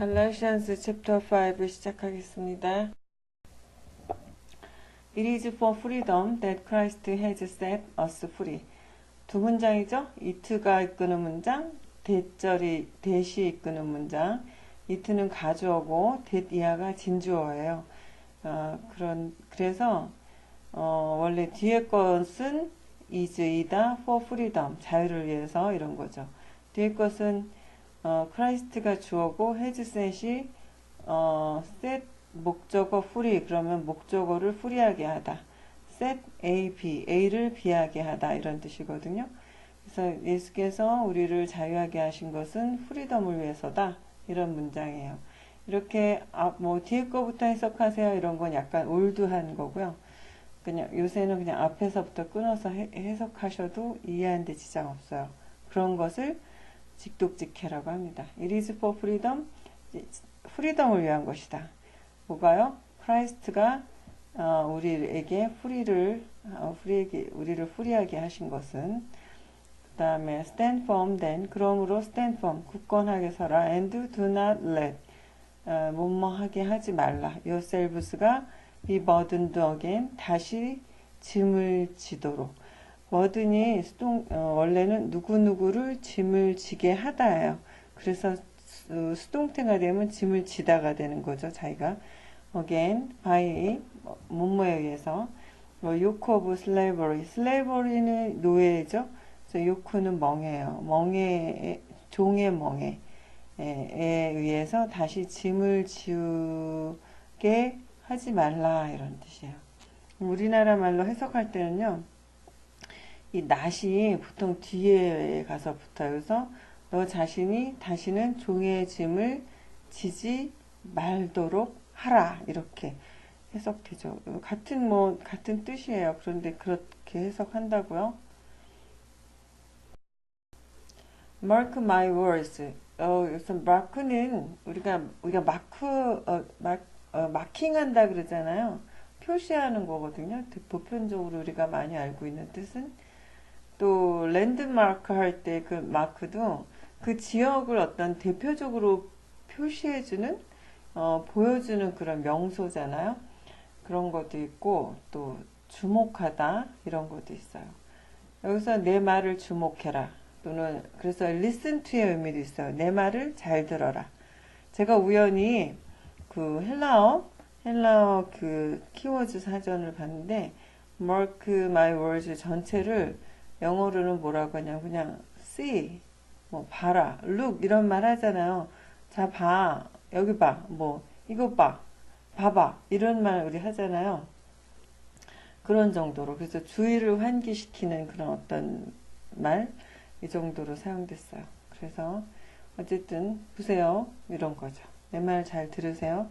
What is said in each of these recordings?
갈라시안스 챕터 5 시작하겠습니다. It is for freedom that Christ has set us free. 두 문장이죠. it가 이끄는 문장, that이 이끄는 문장. it는 가주어고 that 이하가 진주어예요. 그래서 원래 뒤에 것은 is이다 for freedom, 자유를 위해서 이런 거죠. 뒤에 것은 크라이스트가 주어고 헤즈셋이 set 목적어 free 그러면 목적어를 프리하게 하다. set A, B, A를 B하게 하다 이런 뜻이거든요. 그래서 예수께서 우리를 자유하게 하신 것은 프리덤을 위해서다 이런 문장이에요. 이렇게 뭐 뒤에 거부터 해석하세요 이런 건 약간 올드한 거고요. 그냥 요새는 그냥 앞에서부터 끊어서 해석하셔도 이해하는데 지장 없어요. 그런 것을 직독직해라고 합니다. It is for freedom, 프리덤을 위한 것이다. 뭐가요? 크라이스트가 우리에게 우리를 프리하게 하신 것은 그 다음에 stand firm then 그러므로 stand firm 굳건하게 서라 and do not let 못멍하게 하지 말라 yourselves가 be burdened again 다시 짐을 지도록 버든이 원래는 누구누구를 짐을 지게 하다예요. 그래서 수동태가 되면 짐을 지다가 되는 거죠. 자기가 again by 뭐뭐에 의해서 yoke of slavery slavery는 노예죠. 그래서 yoke는 멍에요. 종의 멍에에 의해서 다시 짐을 지우게 하지 말라 이런 뜻이에요. 우리나라 말로 해석할 때는요. 이 낫이 보통 뒤에 가서 붙어요. 그래서 너 자신이 다시는 종의 짐을 지지 말도록 하라 이렇게 해석되죠. 같은 뜻이에요. 그런데 그렇게 해석한다고요. Mark my words. 그래서 마크는 우리가 마킹한다 그러잖아요. 표시하는 거거든요. 보편적으로 우리가 많이 알고 있는 뜻은 또 랜드마크 할 때 그 마크도 그 지역을 어떤 대표적으로 표시해주는 보여주는 그런 명소잖아요. 그런 것도 있고 또 주목하다 이런 것도 있어요. 여기서 내 말을 주목해라 또는 그래서 listen to의 의미도 있어요. 내 말을 잘 들어라. 제가 우연히 그 헬라어 그 키워드 사전을 봤는데 mark my words 전체를 영어로는 뭐라고 하냐면 그냥 see, 뭐 봐라, look 이런 말 하잖아요. 자, 봐, 여기 봐, 뭐 이거 봐, 봐봐 이런 말 우리 하잖아요. 그런 정도로 그래서 주의를 환기시키는 그런 어떤 말 이 정도로 사용됐어요. 그래서 어쨌든 보세요 이런 거죠. 내 말 잘 들으세요.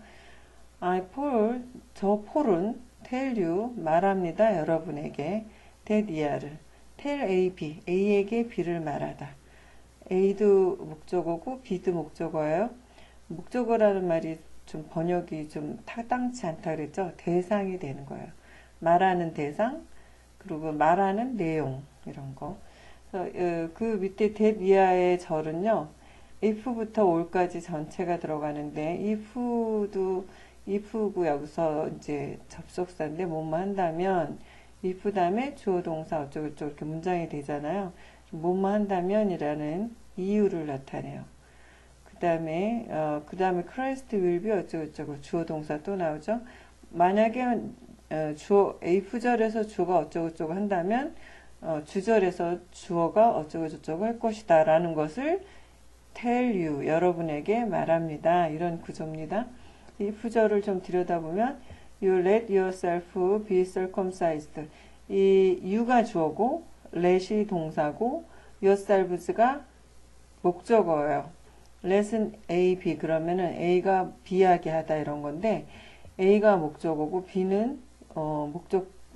저 폴은 tell you 말합니다 여러분에게 that 이하를 tell A, B, A에게 B를 말하다. A도 목적어고 B도 목적어예요. 목적어라는 말이 좀 번역이 좀 타당치 않다 그랬죠. 대상이 되는 거예요. 말하는 대상 그리고 말하는 내용 이런 거. 그래서 그 밑에 that 이하의 절은요. if부터 ol까지 전체가 들어가는데 if고 여기서 이제 접속사인데 뭐뭐 한다면 if 다음에 주어 동사 어쩌고저쩌고 이렇게 문장이 되잖아요. 뭐뭐 한다면이라는 이유를 나타내요. 그 다음에 Christ will be 어쩌고저쩌고 주어 동사 또 나오죠. 만약에 F절에서 주어가 어쩌고저쩌고 한다면 주절에서 주어가 어쩌고저쩌고 할 것이다 라는 것을 tell you 여러분에게 말합니다. 이런 구조입니다. 이 F절을 좀 들여다보면 You let yourself be circumcised. 이 you가 주어고 let이 동사고 yourselves가 목적어예요. let은 A, B 그러면은 A가 B하게 하다 이런 건데 A가 목적어고 B는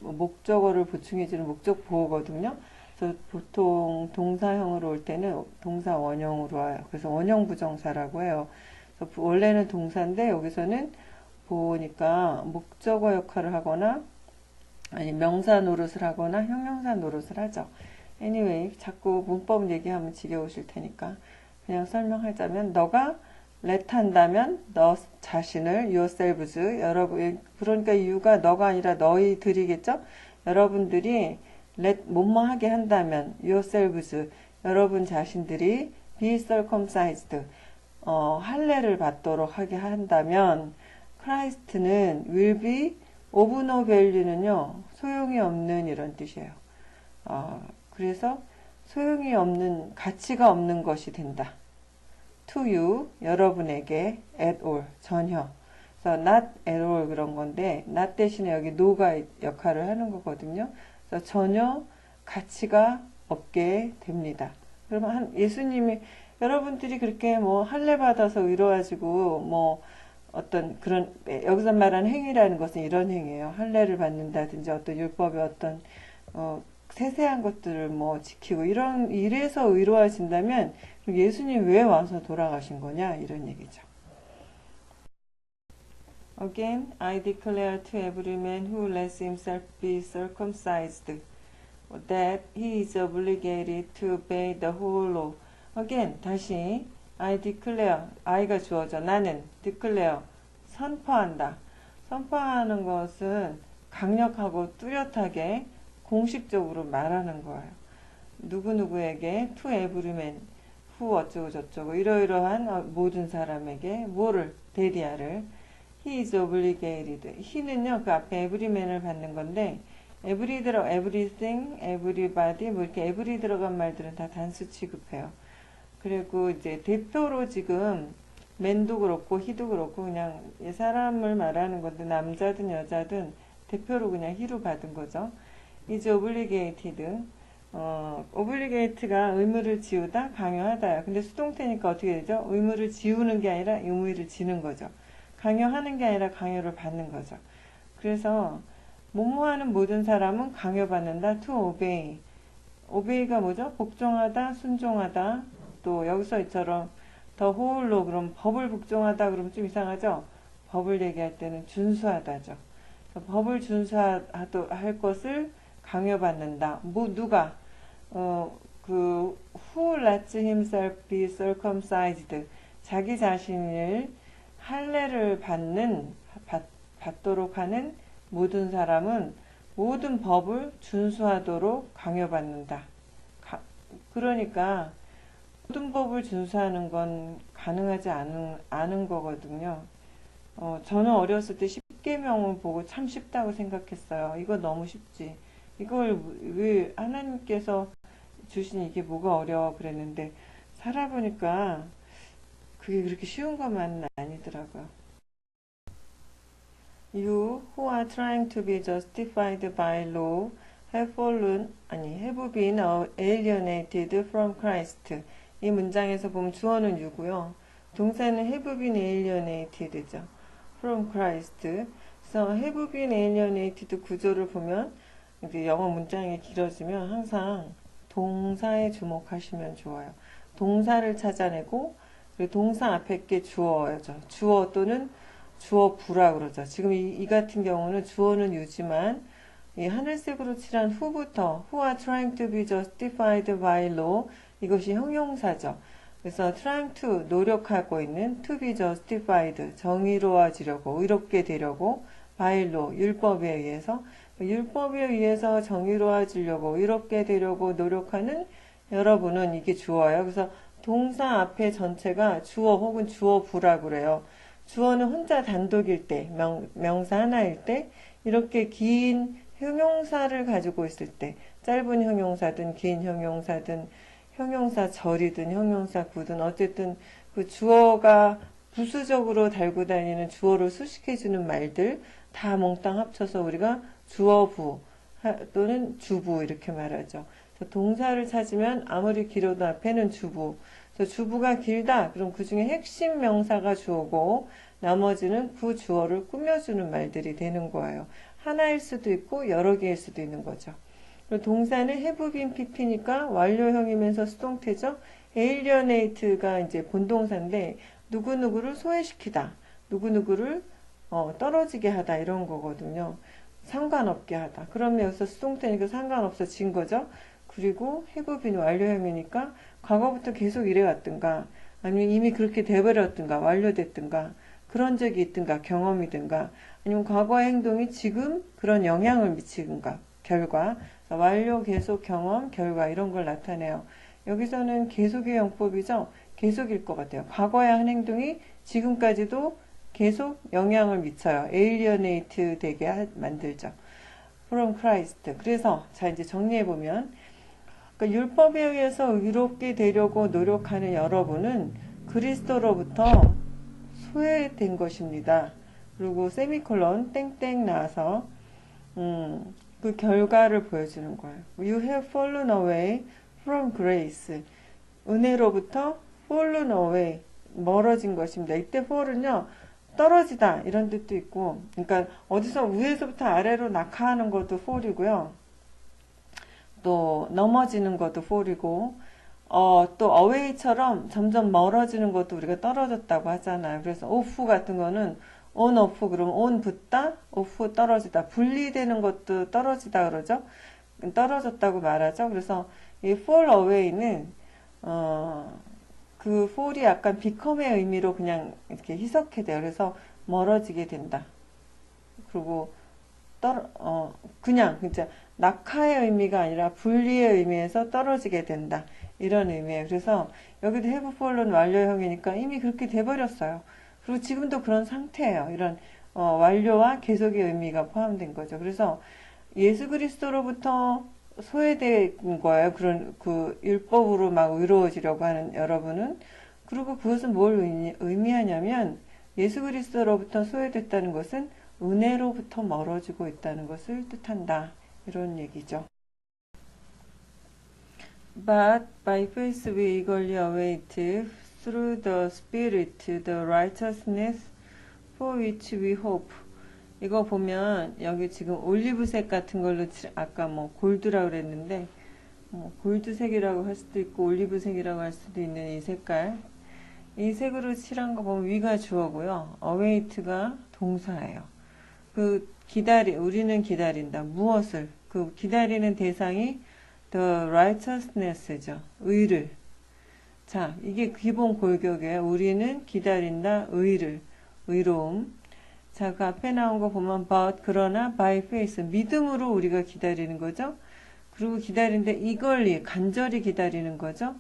목적어를 보충해주는 목적 보호거든요. 그래서 보통 동사형으로 올 때는 동사 원형으로 와요. 그래서 원형 부정사라고 해요. 그래서 원래는 동사인데 여기서는 보니까 목적어 역할을 하거나 아니 명사 노릇을 하거나 형용사 노릇을 하죠. anyway 자꾸 문법 얘기하면 지겨우실 테니까 그냥 설명하자면 너가 let 한다면 너 자신을 yourselves 여러분 그러니까 you가 너가 아니라 너희들이겠죠? 여러분들이 let 뭐뭐 하게 한다면 yourselves 여러분 자신들이 be circumcised 할례를 받도록 하게 한다면 Christ는 will be of no value는요 소용이 없는 이런 뜻이에요. 그래서 소용이 없는 가치가 없는 것이 된다. to you 여러분에게 at all 전혀. 그래서 not at all 그런 건데 not 대신에 여기 no가 역할을 하는 거거든요. 그래서 전혀 가치가 없게 됩니다. 그러면 예수님이 여러분들이 그렇게 뭐 할례 받아서 의로워지고 뭐 어떤 그런 여기서 말하는 행위라는 것은 이런 행위예요. 할례를 받는다든지 어떤 율법의 어떤 세세한 것들을 뭐 지키고 이래서 의로워진다면 예수님 왜 와서 돌아가신 거냐 이런 얘기죠. Again, I declare to every man who lets himself be circumcised that he is obligated to obey the whole law. Again, 다시 I declare, I가 주어져 나는 declare, 선포한다. 선포하는 것은 강력하고 뚜렷하게 공식적으로 말하는 거예요. 누구누구에게 to every man, who 어쩌고 저쩌고 이러이러한 모든 사람에게 뭐를 대리하를 he is obligated. he는요 그 앞에 everyman을 받는 건데 every 들어 everything, everybody 뭐 이렇게 every 들어간 말들은 다 단수 취급해요. 그리고 이제 대표로 지금 man도 그렇고 he도 그렇고 그냥 사람을 말하는 건데 남자든 여자든 대표로 그냥 he로 받은 거죠. is obligated. obligate가 의무를 지우다, 강요하다요. 근데 수동태니까 어떻게 되죠? 의무를 지우는 게 아니라 의무를 지는 거죠. 강요하는 게 아니라 강요를 받는 거죠. 그래서 뭐뭐하는 모든 사람은 강요받는다. to obey. obey가 뭐죠? 복종하다, 순종하다. 또 여기서 이처럼 the whole law 그럼 법을 복종하다 그러면 좀 이상하죠? 법을 얘기할 때는 준수하다죠. 법을 준수할 것을 강요받는다. 누가? who lets himself be circumcised. 자기 자신을 할례를 받도록 하는 모든 사람은 모든 법을 준수하도록 강요받는다. 그러니까 모든 법을 준수하는 건 가능하지 않은 거거든요. 저는 어렸을 때 10계명을 보고 참 쉽다고 생각했어요. 이거 너무 쉽지. 이걸 왜 하나님께서 주신 이게 뭐가 어려워 그랬는데 살아보니까 그게 그렇게 쉬운 것만은 아니더라고요. You who are trying to be justified by law have been alienated from Christ. 이 문장에서 보면 주어는 you고요. 동사는 have been alienated죠. From Christ. 그래서 have been alienated 구조를 보면 이제 영어 문장이 길어지면 항상 동사에 주목하시면 좋아요. 동사를 찾아내고 그리고 동사 앞에 게 주어죠. 주어 또는 주어 부라 그러죠. 지금 이 같은 경우는 주어는 you지만 이 하늘색으로 칠한 who부터 who are trying to be justified by law 이것이 형용사죠. 그래서 trying to 노력하고 있는 to be justified 정의로워지려고 의롭게 되려고 by law 율법에 의해서 정의로워지려고 의롭게 되려고 노력하는 여러분은 이게 주어예요. 그래서 동사 앞에 전체가 주어 혹은 주어 부라 그래요. 주어는 혼자 단독일 때, 명사 하나일 때, 이렇게 긴 형용사를 가지고 있을 때, 짧은 형용사든 긴 형용사든 형용사 절이든 형용사 구든 어쨌든 그 주어가 부수적으로 달고 다니는 주어를 수식해주는 말들 다 몽땅 합쳐서 우리가 주어부 또는 주부 이렇게 말하죠. 동사를 찾으면 아무리 길어도 앞에는 주부. 그래서 주부가 길다. 그럼 그 중에 핵심 명사가 주어고 나머지는 그 주어를 꾸며주는 말들이 되는 거예요. 하나일 수도 있고 여러 개일 수도 있는 거죠. 그리고 동사는 have been pp니까 완료형이면서 수동태죠. alienate가 이제 본동사인데 누구누구를 소외시키다. 누구누구를 떨어지게 하다 이런 거거든요. 상관없게 하다. 그러면 여기서 수동태니까 상관없어진 거죠. 그리고 have been 완료형이니까 과거부터 계속 이래왔든가 아니면 이미 그렇게 돼버렸든가, 완료됐든가, 그런 적이 있든가, 경험이든가, 아니면 과거의 행동이 지금 그런 영향을 미치든가, 결과, 완료, 계속, 경험, 결과 이런 걸 나타내요. 여기서는 계속의 용법이죠. 계속일 것 같아요. 과거의 한 행동이 지금까지도 계속 영향을 미쳐요. 에일리어네이트 되게 만들죠. From Christ. 그래서 자 이제 정리해 보면 그러니까 율법에 의해서 의롭게 되려고 노력하는 여러분은 그리스도로부터 소외된 것입니다. 그리고 세미콜론 땡땡 나와서 그 결과를 보여주는 거예요. You have fallen away from grace. 은혜로부터 fallen away, 멀어진 것입니다. 이때 fall은요, 떨어지다 이런 뜻도 있고, 그러니까 어디서 위에서부터 아래로 낙하하는 것도 fall이고요. 또 넘어지는 것도 fall이고, 또 away처럼 점점 멀어지는 것도 우리가 떨어졌다고 하잖아요. 그래서 off 같은 거는 on off 그러면 on 붙다, off 떨어지다. 분리되는 것도 떨어지다 그러죠. 떨어졌다고 말하죠. 그래서 이 fall away는 그 fall이 약간 become의 의미로 그냥 이렇게 희석해 돼요. 그래서 멀어지게 된다. 그리고 그냥 진짜 낙하의 의미가 아니라 분리의 의미에서 떨어지게 된다. 이런 의미예요. 그래서 여기도 have fallen 완료형이니까 이미 그렇게 돼버렸어요. 그리고 지금도 그런 상태예요. 이런 완료와 계속의 의미가 포함된 거죠. 그래서 예수 그리스도로부터 소외된 거예요. 그런 그 율법으로 막 의로워지려고 하는 여러분은. 그리고 그것은 뭘 의미하냐면 예수 그리스도로부터 소외됐다는 것은 은혜로부터 멀어지고 있다는 것을 뜻한다. 이런 얘기죠. But by faith we eagerly await through the Spirit the righteousness for which we hope. 이거 보면 여기 지금 올리브색 같은 걸로 아까 뭐 골드라고 그랬는데 골드색이라고 할 수도 있고 올리브색이라고 할 수도 있는 이 색깔, 이 색으로 칠한 거 보면 위가 주어고요, await가 동사예요. 우리는 기다린다. 무엇을? 그 기다리는 대상이 the righteousness죠. 의를. 자, 이게 기본 골격이에요. 우리는 기다린다. 의를. 의로움. 자, 그 앞에 나온 거 보면 but 그러나 by faith 믿음으로 우리가 기다리는 거죠. 그리고 기다리는데 eagerly 간절히 기다리는 거죠.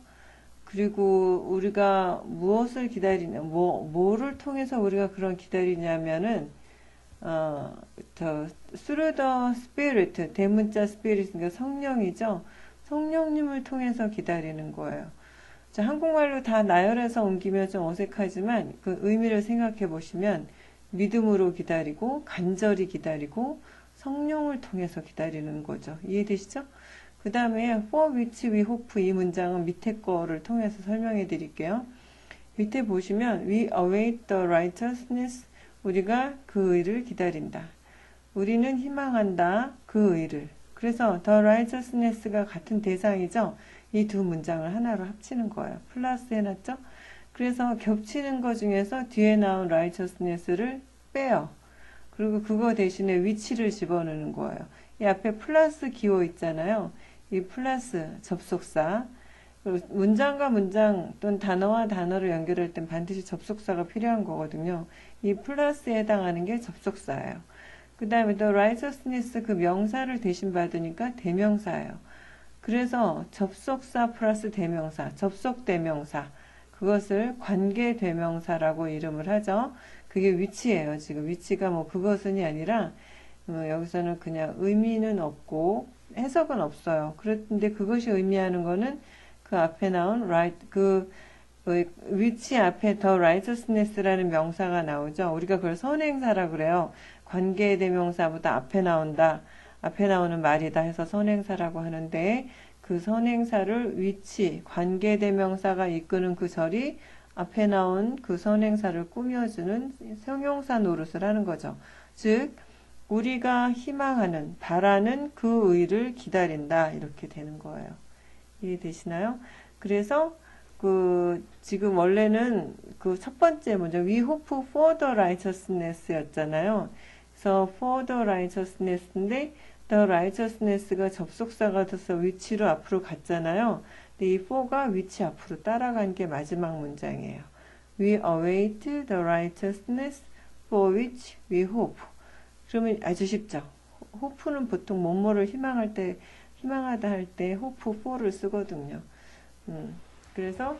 그리고 우리가 무엇을 기다리냐, 뭐를 통해서 우리가 그런 기다리냐면은 through the spirit, 대문자 spirit, 그러니까 성령이죠. 성령님을 통해서 기다리는 거예요. 자, 한국말로 다 나열해서 옮기면 좀 어색하지만 그 의미를 생각해 보시면 믿음으로 기다리고 간절히 기다리고 성령을 통해서 기다리는 거죠. 이해되시죠? 그 다음에 for which we hope 이 문장은 밑에 거를 통해서 설명해 드릴게요. 밑에 보시면 we await the righteousness, 우리가 그 의를 기다린다. 우리는 희망한다. 그 의를. 그래서 the righteousness가 같은 대상이죠. 이 두 문장을 하나로 합치는 거예요. 플러스 해놨죠? 그래서 겹치는 것 중에서 뒤에 나온 righteousness를 빼요. 그리고 그거 대신에 which를 집어넣는 거예요. 이 앞에 플러스 기호 있잖아요. 이 플러스 접속사. 문장과 문장 또는 단어와 단어를 연결할 땐 반드시 접속사가 필요한 거거든요. 이 플러스에 해당하는 게 접속사예요. 그 다음에 the righteousness 그 명사를 대신 받으니까 대명사예요. 그래서 접속사 플러스 대명사, 접속대명사, 그것을 관계대명사라고 이름을 하죠. 그게 위치예요. 지금 위치가 뭐 그것은이 아니라 여기서는 그냥 의미는 없고 해석은 없어요. 그런데 그것이 의미하는 거는 그 앞에 나온 위치 앞에 the righteousness라는 명사가 나오죠. 우리가 그걸 선행사라 그래요. 관계대명사보다 앞에 나온다. 앞에 나오는 말이다 해서 선행사라고 하는데 그 선행사를 위치, 관계대명사가 이끄는 그 절이 앞에 나온 그 선행사를 꾸며주는 형용사 노릇을 하는 거죠. 즉 우리가 희망하는, 바라는 그 의를 기다린다 이렇게 되는 거예요. 이해되시나요? 그래서 지금 원래는 그 첫 번째 문장 we hope for the righteousness 였잖아요. 그래서 for the righteousness인데 the righteousness가 접속사가 돼서 위치로 앞으로 갔잖아요. 이 for가 which 앞으로 따라간 게 마지막 문장이에요. We await the righteousness for which we hope. 그러면 아주 쉽죠. hope는 보통 뭐뭐를 희망하다 할 때 hope for를 쓰거든요. 그래서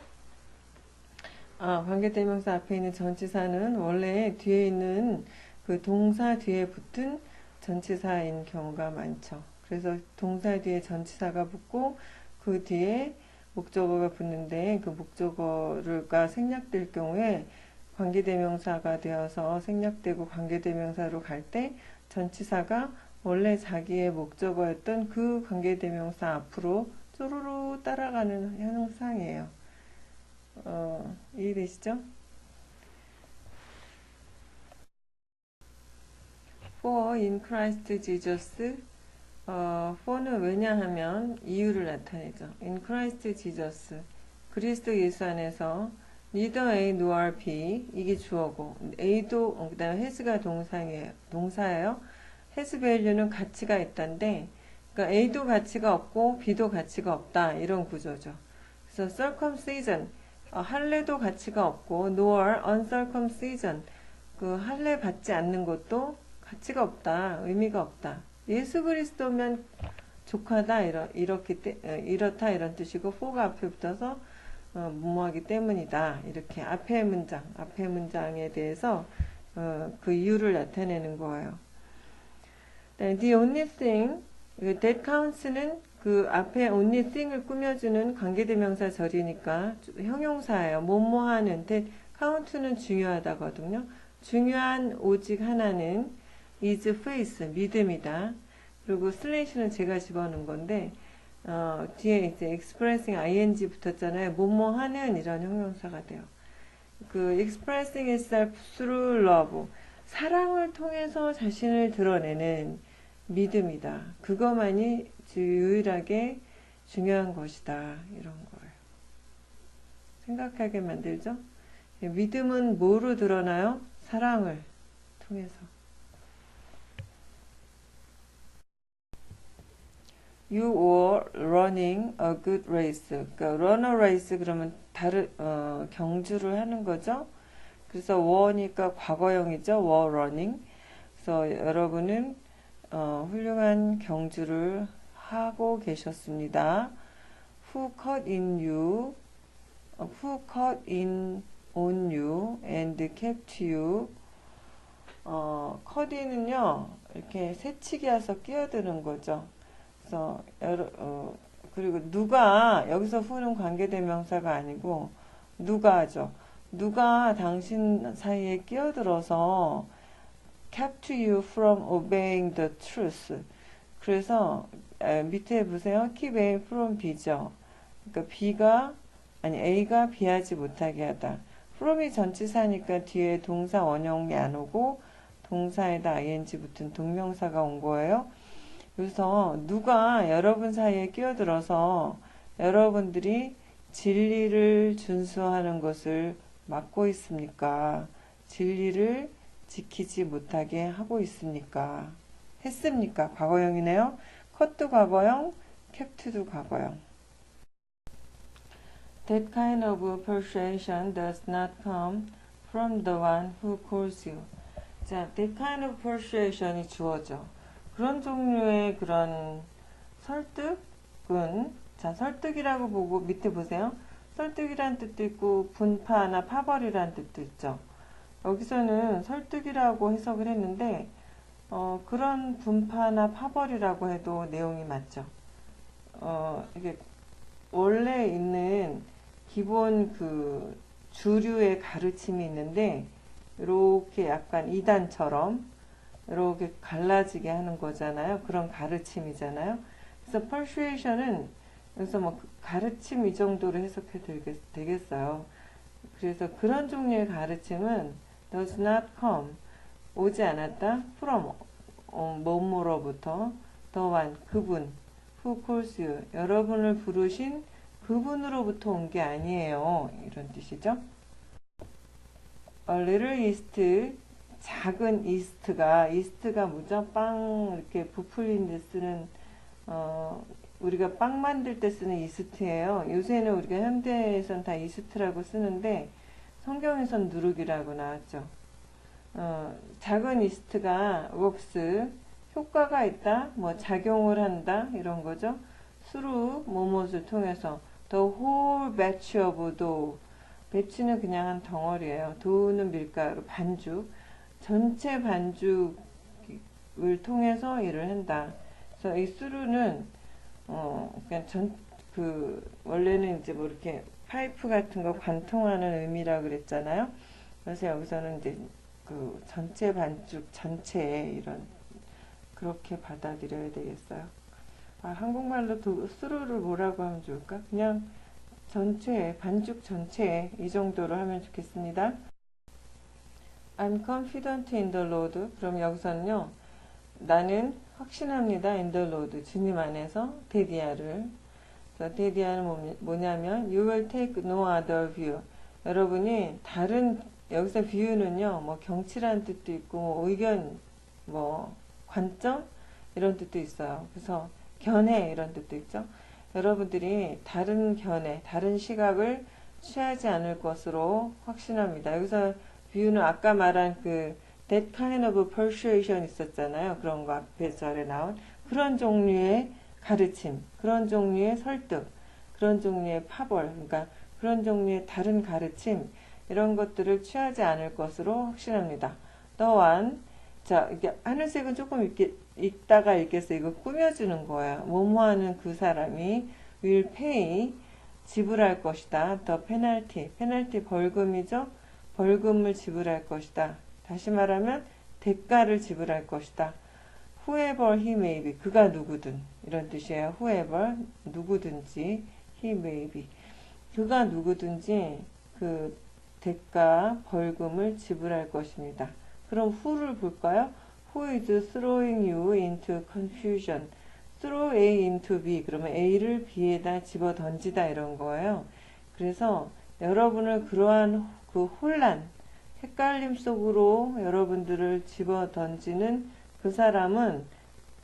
관계대명사 앞에 있는 전치사는 원래 뒤에 있는 그 동사 뒤에 붙은 전치사인 경우가 많죠. 그래서 동사 뒤에 전치사가 붙고 그 뒤에 목적어가 붙는데 그 목적어가 생략될 경우에 관계대명사가 되어서 생략되고 관계대명사로 갈 때 전치사가 원래 자기의 목적어였던 그 관계대명사 앞으로 쪼르르 따라가는 현상이에요. 이해되시죠? For in Christ Jesus. for는 왜냐하면 이유를 나타내죠. In Christ Jesus. 그리스도 예수 안에서 neither A nor B. 이게 주어고 A도 그 다음에 has가 동사예요. has value는 가치가 있다인데 그러니까 A도 가치가 없고 B도 가치가 없다. 이런 구조죠. 그래서 circumcision. 할례도 가치가 없고 nor uncircumcision. 그 할례 받지 않는 것도 가치가 없다. 의미가 없다. 예수 그리스도면 족하다. 이렇다 이런 뜻이고 for가 앞에 붙어서 뭐뭐하기 때문이다. 이렇게 앞에 문장에 대해서 그 이유를 나타내는 거예요. The only thing, that counts는 그 앞에 only thing을 꾸며주는 관계대명사 절이니까 형용사예요. 뭐뭐하는 that count는 중요하다거든요. 중요한 오직 하나는 is faith, 믿음이다. 그리고 슬래시는 제가 집어넣은 건데 뒤에 이제 expressing ing 붙었잖아요. 뭐뭐하는 이런 형용사가 돼요. 그 expressing itself through love, 사랑을 통해서 자신을 드러내는 믿음이다. 그것만이 유일하게 중요한 것이다. 이런 거예요. 생각하게 만들죠? 믿음은 뭐로 드러나요? 사랑을 통해서. You were running a good race. 그러니까 run a race 그러면 경주를 하는 거죠. 그래서 were니까 과거형이죠. were running. 그래서 여러분은 훌륭한 경주를 하고 계셨습니다. Who cut in you? Who cut in on you and kept you? cut in은요 이렇게 새치기해서 끼어드는 거죠. 그래서 그리고 누가 여기서 who는 관계대명사가 아니고 누가죠. 누가 당신 사이에 끼어들어서 kept you from obeying the truth. 그래서 밑에 보세요. keep A from B죠. 그러니까 A가 B하지 못하게 하다. from이 전치사니까 뒤에 동사 원형이 안 오고 동사에다 ing 붙은 동명사가 온 거예요. 그래서 누가 여러분 사이에 끼어들어서 여러분들이 진리를 준수하는 것을 막고 있습니까? 진리를 지키지 못하게 하고 있습니까? 했습니까? 과거형이네요. 컷도 과거형, 캡트도 과거형. That kind of persuasion does not come from the one who calls you. 자, that kind of persuasion이 주어져. 그런 종류의 그런 설득은, 자, 설득이라고 보고 밑에 보세요. 설득이란 뜻도 있고 분파나 파벌이란 뜻도 있죠. 여기서는 설득이라고 해석을 했는데 그런 분파나 파벌이라고 해도 내용이 맞죠. 이게 원래 있는 기본 그 주류의 가르침이 있는데 이렇게 약간 이단처럼 이렇게 갈라지게 하는 거잖아요. 그런 가르침이잖아요. 그래서 persuasion은 여기서 뭐 가르침 이 정도로 해석해 되겠어요. 그래서 그런 종류의 가르침은 does not come, 오지 않았다. from, 뭐뭐로부터 the one, 그분, who calls you, 여러분을 부르신 그분으로부터 온 게 아니에요. 이런 뜻이죠. A little yeast, 작은 이스트가 뭐죠? 빵 이렇게 부풀린 데 쓰는 우리가 빵 만들 때 쓰는 이스트예요. 요새는 우리가 현대에선 다 이스트라고 쓰는데 성경에선 누룩이라고 나왔죠. 작은 이스트가 works, 효과가 있다, 뭐 작용을 한다 이런 거죠. through 뭐뭇을 통해서 the whole batch of dough. 배치는 그냥 한 덩어리예요. 도우는 밀가루, 반죽. 전체 반죽을 통해서 일을 한다. 그래서 이 through는 그냥 원래는 이제 뭐 이렇게 파이프 같은 거 관통하는 의미라 그랬잖아요. 그래서 여기서는 이제 그 전체 반죽 전체에 이런 그렇게 받아들여야 되겠어요. 한국말로 through를 뭐라고 하면 좋을까? 그냥 전체, 반죽 전체 이 정도로 하면 좋겠습니다. I'm confident in the Lord. 그럼 여기서는요. 나는 확신합니다. in the Lord. 주님 안에서 데디아를. 데디아는 뭐냐면 you will take no other view. 여러분이 다른 여기서 view는요. 뭐 경치라는 뜻도 있고 뭐 의견, 뭐 관점 이런 뜻도 있어요. 그래서 견해 이런 뜻도 있죠. 여러분들이 다른 견해, 다른 시각을 취하지 않을 것으로 확신합니다. 여기서 view는 아까 말한 that kind of persuasion 있었잖아요. 그런 거 앞에 절에 나온 그런 종류의 가르침, 그런 종류의 설득, 그런 종류의 파벌, 그러니까 그런 종류의 다른 가르침 이런 것들을 취하지 않을 것으로 확신합니다. 또한 자, 이게 하늘색은 조금 읽다가 읽겠어요. 이거 꾸며주는 거예요. 뭐뭐하는 그 사람이 will pay 지불할 것이다. the penalty, penalty 벌금이죠. 벌금을 지불할 것이다. 다시 말하면 대가를 지불할 것이다. whoever he may be, 그가 누구든 이런 뜻이에요. whoever 누구든지 he may be, 그가 누구든지 그 대가 벌금을 지불할 것입니다. 그럼 who를 볼까요? Who is throwing you into confusion? throw A into B. 그러면 A를 B에다 집어 던지다 이런 거예요. 그래서 여러분을 그러한 그 혼란, 헷갈림 속으로 여러분들을 집어 던지는 그 사람은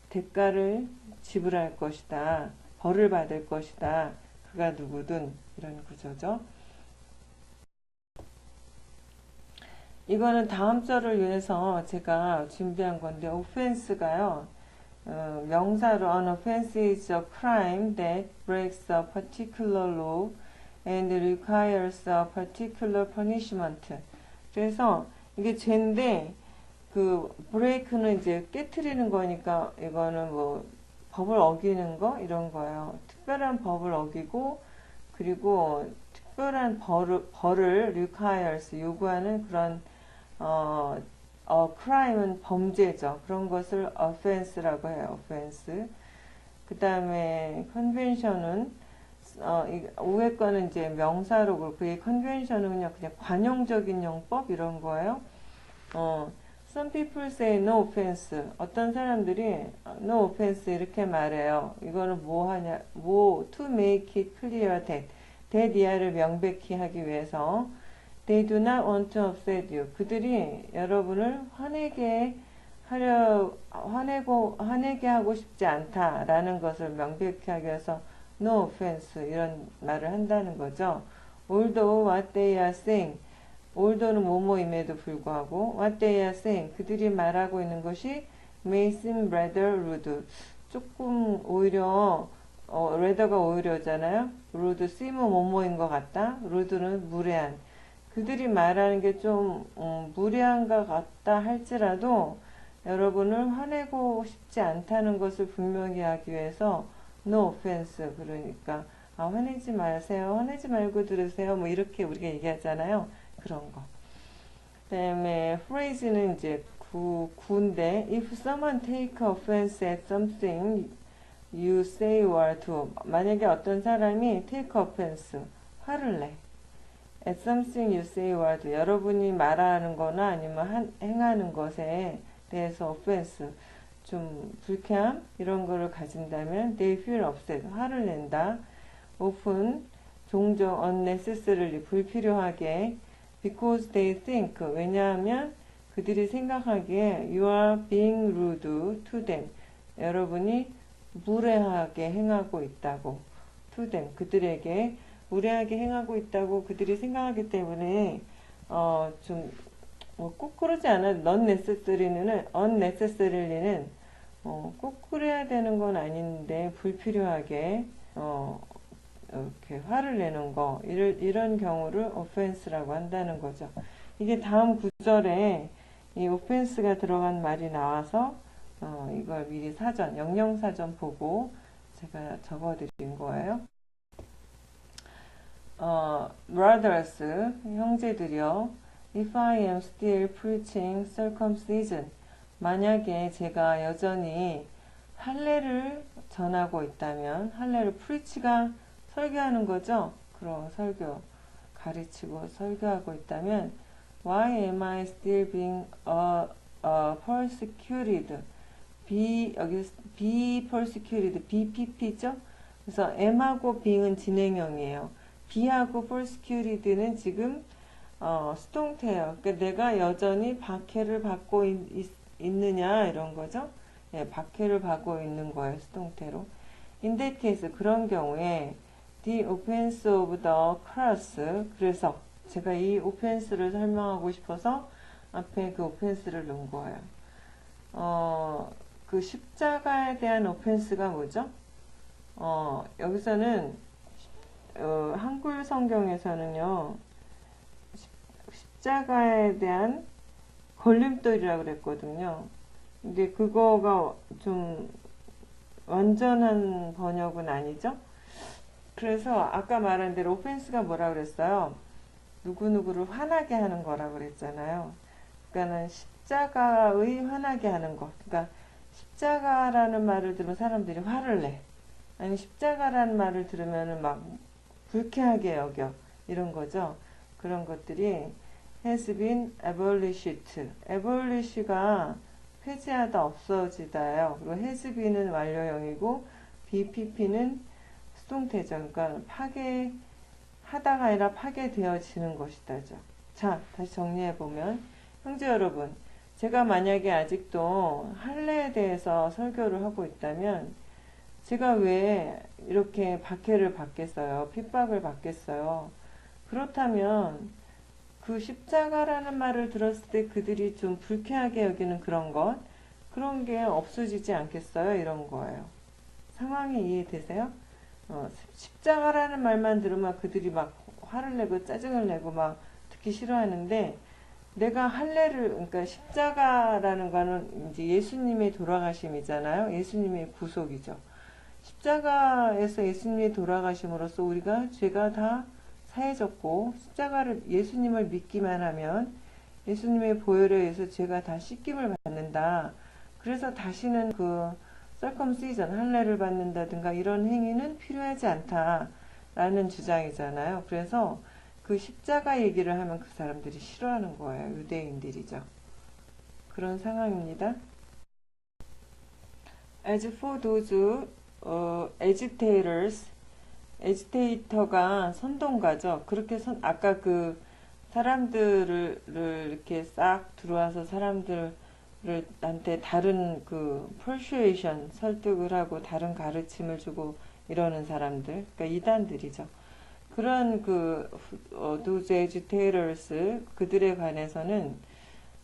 대가를 지불할 것이다. 벌을 받을 것이다. 그가 누구든 이런 구조죠. 이거는 다음 절을 위해서 제가 준비한 건데 offense가요. 명사로 an offense is a crime that breaks a particular law and requires a particular punishment. 그래서 이게 죄인데 그 break는 이제 깨트리는 거니까 이거는 뭐 법을 어기는 거 이런 거예요. 특별한 법을 어기고 그리고 특별한 벌을 requires 요구하는 그런 crime은 범죄죠. 그런 것을 offense라고 해요. offense. 그 다음에 convention은 위에 거는 이제 명사로 그렇고 이 convention은 그냥 관용적인 용법 이런 거예요. Some people say no offense. 어떤 사람들이 no offense 이렇게 말해요. 이거는 뭐 하냐? to make it clear that 이하를 명백히 하기 위해서. They do not want to upset you. 그들이 여러분을 화내게 하고 싶지 않다라는 것을 명백히 하기 위해서 no offense 이런 말을 한다는 거죠. Although what they are saying, although는 뭐뭐임에도 불구하고 what they are saying, 그들이 말하고 있는 것이 may seem rather rude. 조금 오히려 rather가 오히려잖아요. rude, seem은 뭐뭐인 것 같다. rude는 무례한. 그들이 말하는 게 좀 무례한 것 같다 할지라도 여러분을 화내고 싶지 않다는 것을 분명히 하기 위해서 no offense, 그러니까 화내지 마세요, 화내지 말고 들으세요, 뭐 이렇게 우리가 얘기하잖아요. 그런 거. 그 다음에 phrase는 이제 구인데 if someone take offense at something you say or do, 만약에 어떤 사람이 take offense, 화를 내 at something you say or do, 여러분이 말하는 거나 아니면 행하는 것에 대해서 offense, 좀 불쾌함 이런 거를 가진다면 they feel upset, 화를 낸다. often, 종종 unnecessarily, 불필요하게 because they think, 왜냐하면 그들이 생각하기에 you are being rude to them, 여러분이 무례하게 행하고 있다고. to them, 그들에게 무례하게 행하고 있다고 그들이 생각하기 때문에 좀 뭐 꼭 그러지 않아도 unnecessary는 꼭 그래야 되는 건 아닌데 불필요하게 이렇게 화를 내는 거 이런 경우를 offense라고 한다는 거죠. 이게 다음 구절에 이 offense가 들어간 말이 나와서 이걸 미리 영영사전 보고 제가 적어드린 거예요. brothers, 형제들이여, if I am still preaching circumcision, 만약에 제가 여전히 할례를 전하고 있다면, 할례를 preach가 설교하는 거죠. 그럼 가르치고 설교하고 있다면, why am I still being persecuted? 여기 be persecuted, BPP죠? 그래서 M하고 being은 진행형이에요. B하고 persecuted는 지금 수동태예요. 그러니까 내가 여전히 박해를 받고 있느냐 이런 거죠. 예, 박해를 받고 있는 거예요. 수동태로. In that case, 그런 경우에 the offense of the cross, 그래서 제가 이 offense를 설명하고 싶어서 앞에 그 offense를 넣은 거예요. 그 십자가에 대한 offense가 뭐죠? 여기서는 한글 성경에서는요, 십자가에 대한 걸림돌이라고 그랬거든요. 근데 그거가 좀 완전한 번역은 아니죠? 그래서 아까 말한 대로 오펜스가 뭐라 그랬어요? 누구누구를 화나게 하는 거라고 그랬잖아요. 그러니까는 십자가의 화나게 하는 거. 그러니까 십자가라는 말을 들으면 사람들이 화를 내. 아니 십자가라는 말을 들으면은 막 불쾌하게 여겨. 이런 거죠. 그런 것들이 has been abolished. abolish가 폐지하다, 없어지다예요. 그리고 has been은 완료형이고 BPP는 수동태죠. 그러니까 파괴하다가 아니라 파괴되어지는 것이다죠. 자, 다시 정리해보면 형제 여러분, 제가 만약에 아직도 할례에 대해서 설교를 하고 있다면 제가 왜 이렇게 박해를 받겠어요? 핍박을 받겠어요? 그렇다면 그 십자가라는 말을 들었을 때 그들이 좀 불쾌하게 여기는 그런 게 없어지지 않겠어요? 이런 거예요. 상황이 이해되세요? 십자가라는 말만 들으면 그들이 막 화를 내고 짜증을 내고 막 듣기 싫어하는데 내가 그러니까 십자가라는 거는 이제 예수님의 돌아가심이잖아요. 예수님의 구속이죠. 십자가에서 예수님이 돌아가심으로써 우리가 죄가 다 사해졌고 예수님을 믿기만 하면 예수님의 보혈에 의해서 죄가 다 씻김을 받는다. 그래서 다시는 그 circumcision, 할례를 받는다든가 이런 행위는 필요하지 않다라는 주장이잖아요. 그래서 그 십자가 얘기를 하면 그 사람들이 싫어하는 거예요. 유대인들이죠. 그런 상황입니다. As for those agitators, agitator가 선동가죠. 그렇게 아까 그 사람들을 이렇게 싹 들어와서 사람들한테 다른 그 persuasion, 설득을 하고 다른 가르침을 주고 이러는 사람들, 그러니까 이단들이죠. 그런 those agitators, 그들에 관해서는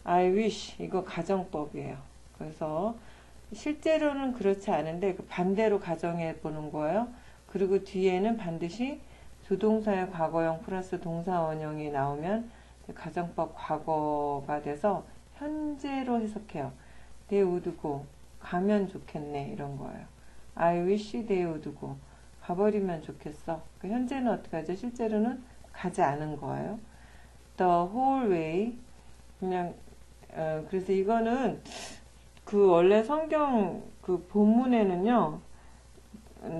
I wish, 이거 가정법이에요. 그래서 실제로는 그렇지 않은데 반대로 가정해 보는 거예요. 그리고 뒤에는 반드시 조동사의 과거형 플러스 동사 원형이 나오면 가정법 과거가 돼서 현재로 해석해요. They would go. 가면 좋겠네. 이런 거예요. I wish they would go. 가버리면 좋겠어. 현재는 어떻게 하죠? 실제로는 가지 않은 거예요. The whole way. 그냥 그래서 이거는 그 원래 성경 그 본문에는요.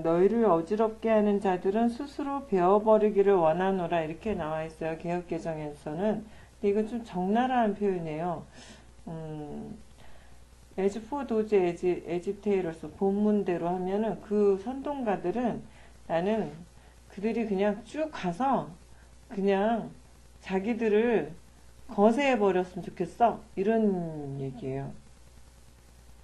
너희를 어지럽게 하는 자들은 스스로 베어버리기를 원하노라 이렇게 나와 있어요. 개역개정에서는. 근데 이건 좀 적나라한 표현이에요. as for those agitators 본문대로 하면은 그 선동가들은 나는 그들이 그냥 쭉 가서 그냥 자기들을 거세해 버렸으면 좋겠어. 이런 얘기예요.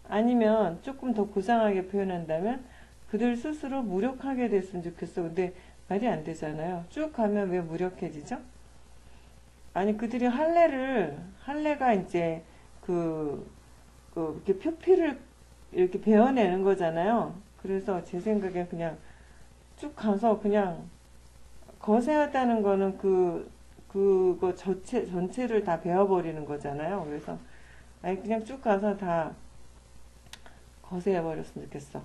아니면 조금 더 고상하게 표현한다면 그들 스스로 무력하게 됐으면 좋겠어. 근데 말이 안 되잖아요. 쭉 가면 왜 무력해지죠? 아니, 그들이 할례가 이제 그, 이렇게 표피를 이렇게 베어내는 거잖아요. 그래서 제 생각엔 그냥 쭉 가서 그냥 거세하다는 거는 그거 전체를 다 베어버리는 거잖아요. 그래서 아니, 그냥 쭉 가서 다 거세해버렸으면 좋겠어.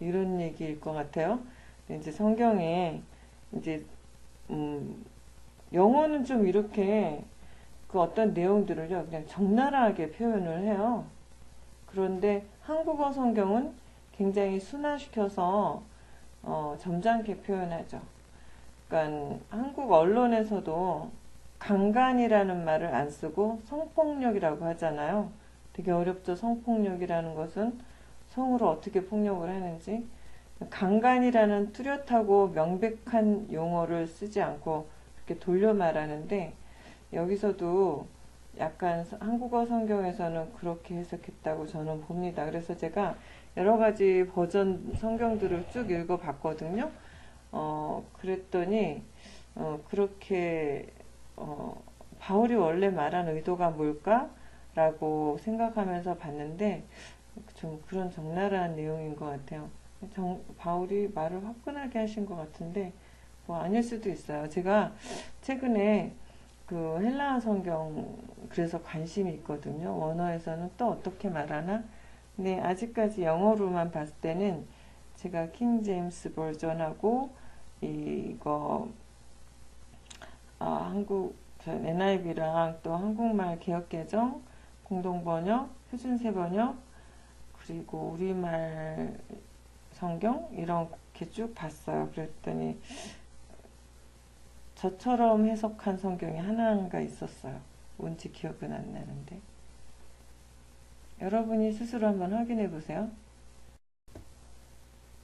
이런 얘기일 것 같아요. 이제 성경에 이제 음, 영어는 좀 이렇게 그 어떤 내용들을요 그냥 적나라하게 표현을 해요. 그런데 한국어 성경은 굉장히 순화시켜서 점잖게 표현하죠. 그러니까 한국 언론에서도 강간이라는 말을 안 쓰고 성폭력이라고 하잖아요. 되게 어렵죠. 성폭력이라는 것은 성으로 어떻게 폭력을 하는지. 강간이라는 뚜렷하고 명백한 용어를 쓰지 않고 이렇게 돌려 말하는데 여기서도 약간 한국어 성경에서는 그렇게 해석했다고 저는 봅니다. 그래서 제가 여러 가지 버전 성경들을 쭉 읽어 봤거든요. 그랬더니, 그렇게, 바울이 원래 말한 의도가 뭘까? 라고 생각하면서 봤는데, 좀 그런 적나라한 내용인 것 같아요. 바울이 말을 화끈하게 하신 것 같은데, 뭐 아닐 수도 있어요. 제가 최근에 그 헬라어 성경 그래서 관심이 있거든요. 원어에서는 또 어떻게 말하나? 근데 아직까지 영어로만 봤을 때는 제가 킹 제임스 버전하고 이거 한국 NIV랑 또 한국말 개역개정 공동번역 표준세 번역 그리고 우리말 성경 이렇게 쭉 봤어요. 그랬더니 저처럼 해석한 성경이 하나가 있었어요. 뭔지 기억은 안 나는데 여러분이 스스로 한번 확인해 보세요.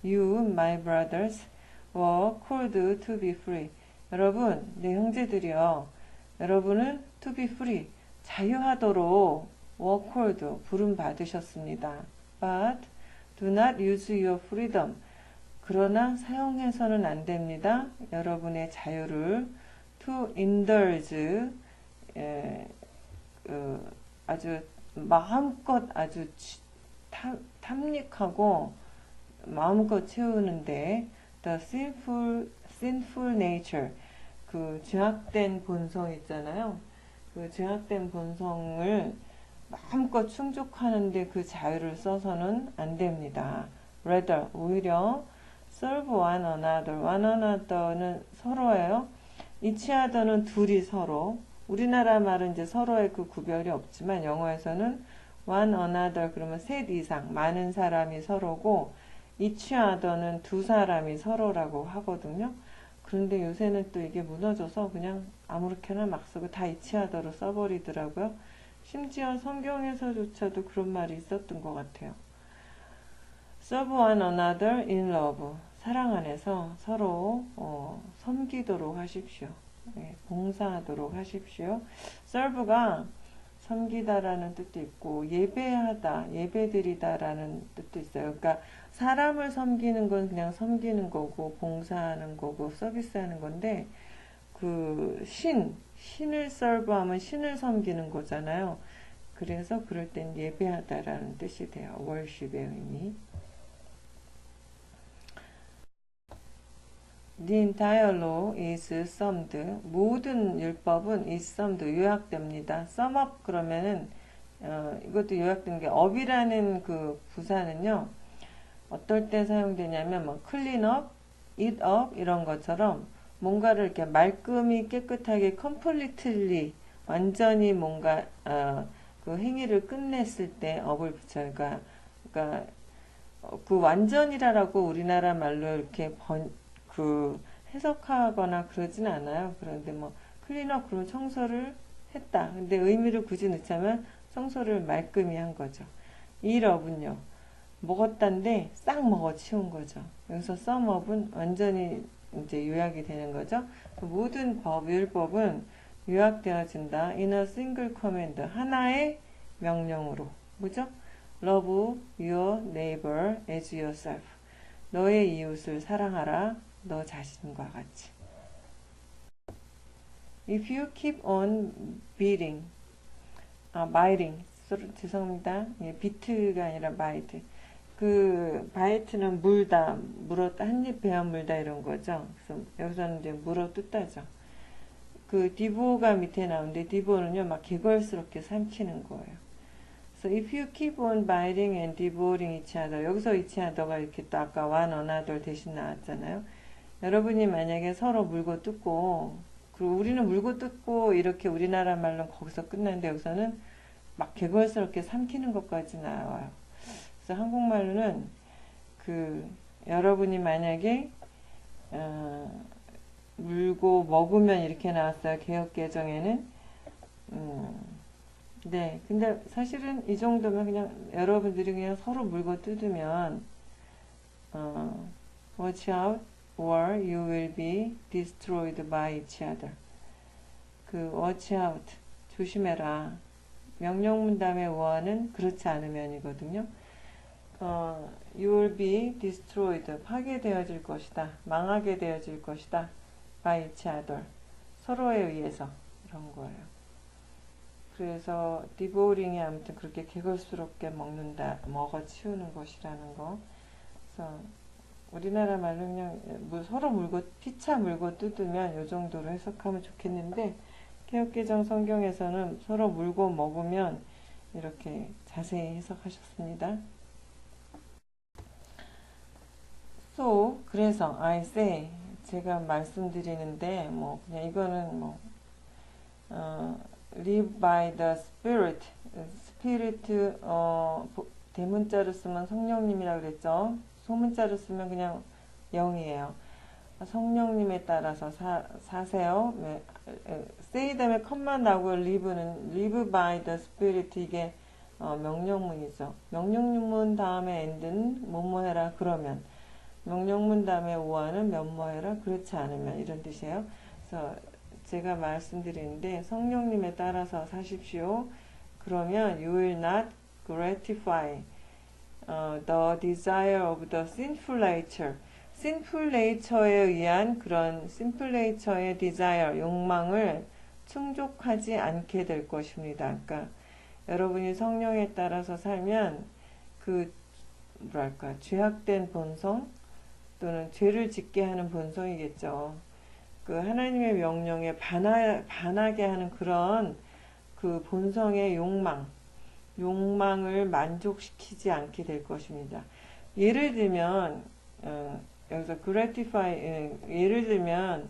You, my brothers, were called to be free. 여러분, 내 형제들이여, 여러분은 to be free, 자유하도록 were called, 부름 받으셨습니다. But do not use your freedom. 그러나 사용해서는 안 됩니다. 여러분의 자유를 to indulge, 아주 마음껏 아주 탐닉하고 마음껏 채우는데 the sinful nature 그 죄악된 본성 있잖아요. 그 죄악된 본성을 마음껏 충족하는데 그 자유를 써서는 안 됩니다. rather 오히려 serve one another는 서로예요. each other는 둘이 서로. 우리나라 말은 이제 서로의 그 구별이 없지만 영어에서는 one another 그러면 셋 이상 많은 사람이 서로고 each other는 두 사람이 서로라고 하거든요. 그런데 요새는 또 이게 무너져서 그냥 아무렇게나 막 쓰고 다 each other로 써버리더라고요. 심지어 성경에서조차도 그런 말이 있었던 것 같아요. serve one another in love. 사랑 안에서 서로 섬기도록 하십시오. 네, 봉사하도록 하십시오. serve가 섬기다라는 뜻도 있고 예배하다, 예배드리다라는 뜻도 있어요. 그러니까 사람을 섬기는 건 그냥 섬기는 거고 봉사하는 거고 서비스하는 건데 그 신을 serve하면 신을 섬기는 거잖아요. 그래서 그럴 땐 예배하다라는 뜻이 돼요. worship의 의미. The entire law is summed. 모든 율법은 is summed, 요약됩니다. sum up 그러면은 이것도 요약된 게 up이라는 그 부사는요. 어떨 때 사용되냐면 뭐 clean up, eat up 이런 것처럼 뭔가를 이렇게 말끔히 깨끗하게 completely 완전히 뭔가 그 행위를 끝냈을 때 up을 붙여요. 그러니까 그 완전이라고 우리나라 말로 이렇게 그 해석하거나 그러진 않아요. 그런데 뭐 클린업 그러면 청소를 했다. 근데 의미를 굳이 넣자면 청소를 말끔히 한 거죠. 일업은요. 먹었단데 싹 먹어 치운 거죠. 여기서 썸업은 완전히 이제 요약이 되는 거죠. 모든 율법은 요약되어진다. in a single command. 하나의 명령으로. 뭐죠? Love your neighbor as yourself. 너의 이웃을 사랑하라. 너 자신과 같이. If you keep on beating, biting. 죄송합니다. 예, 비트가 아니라 바이트. 그 바이트는 물다, 물었다, 한입 베어 물다 이런 거죠. 그래서 여기서는 이제 물어 뜯다죠. 그 디보가 밑에 나오는데 디보는요 막 개걸스럽게 삼키는 거예요. So if you keep on biting and devouring each other, 여기서 each other가 이렇게 또 아까 one another 대신 나왔잖아요. 여러분이 만약에 서로 물고 뜯고, 그리고 우리는 물고 뜯고 이렇게 우리나라 말로는 거기서 끝나는데 여기서는 막 개걸스럽게 삼키는 것까지 나와요. 그래서 한국말로는 그 여러분이 만약에 물고 먹으면 이렇게 나왔어요. 개혁개정에는. 네. 근데 사실은 이 정도면 그냥 여러분들이 그냥 서로 물고 뜯으면 watch out or you will be destroyed by each other. 그 watch out 조심해라. 명령문 다음에 wo는 그렇지 않으면이거든요. you will be destroyed 파괴되어질 것이다. 망하게 되어질 것이다. by each other 서로에 의해서 이런 거예요. 그래서 devouring이 아무튼 그렇게 개걸스럽게 먹는다, 먹어치우는 것이라는 거. 그래서 우리나라 말로 그냥 서로 물고 피차 물고 뜯으면 이 정도로 해석하면 좋겠는데 개역개정 성경에서는 서로 물고 먹으면 이렇게 자세히 해석하셨습니다. So 그래서 I say 제가 말씀드리는데 뭐 그냥 이거는 뭐 live by the spirit 대문자로 쓰면 성령님이라고 그랬죠. 소문자로 쓰면 그냥 영이에요. 성령님에 따라서 사세요. say 다음에 컴만 나오고 live는 live by the spirit 이게 명령문이죠. 명령문 다음에 and는 뭐뭐 해라 그러면 명령문 다음에 오하는 면뭐 해라 그렇지 않으면 이런 뜻이에요. 그래서 제가 말씀드리는데 성령님에 따라서 사십시오. 그러면 you will not gratify the desire of the sinful nature. sinful nature에 의한 그런 sinful nature의 desire, 욕망을 충족하지 않게 될 것입니다. 그러니까 여러분이 성령에 따라서 살면 그 뭐랄까 죄악된 본성 또는 죄를 짓게 하는 본성이겠죠. 그 하나님의 명령에 반하게 하는 그런 그 본성의 욕망을 만족시키지 않게 될 것입니다. 예를 들면 여기서 gratify 예를 들면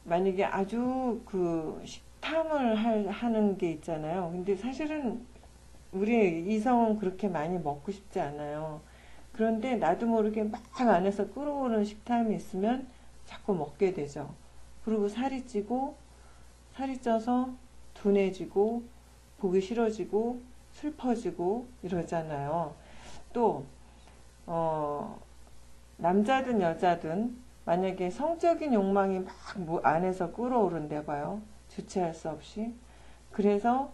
만약에 아주 그 식탐을 하는 게 있잖아요. 근데 사실은 우리 이성은 그렇게 많이 먹고 싶지 않아요. 그런데 나도 모르게 막 안에서 끓어오르는 식탐이 있으면 자꾸 먹게 되죠. 그리고 살이 쪄서 둔해지고 보기 싫어지고 슬퍼지고 이러잖아요. 또 남자든 여자든 만약에 성적인 욕망이 막 안에서 끓어오른대 봐요. 주체할 수 없이. 그래서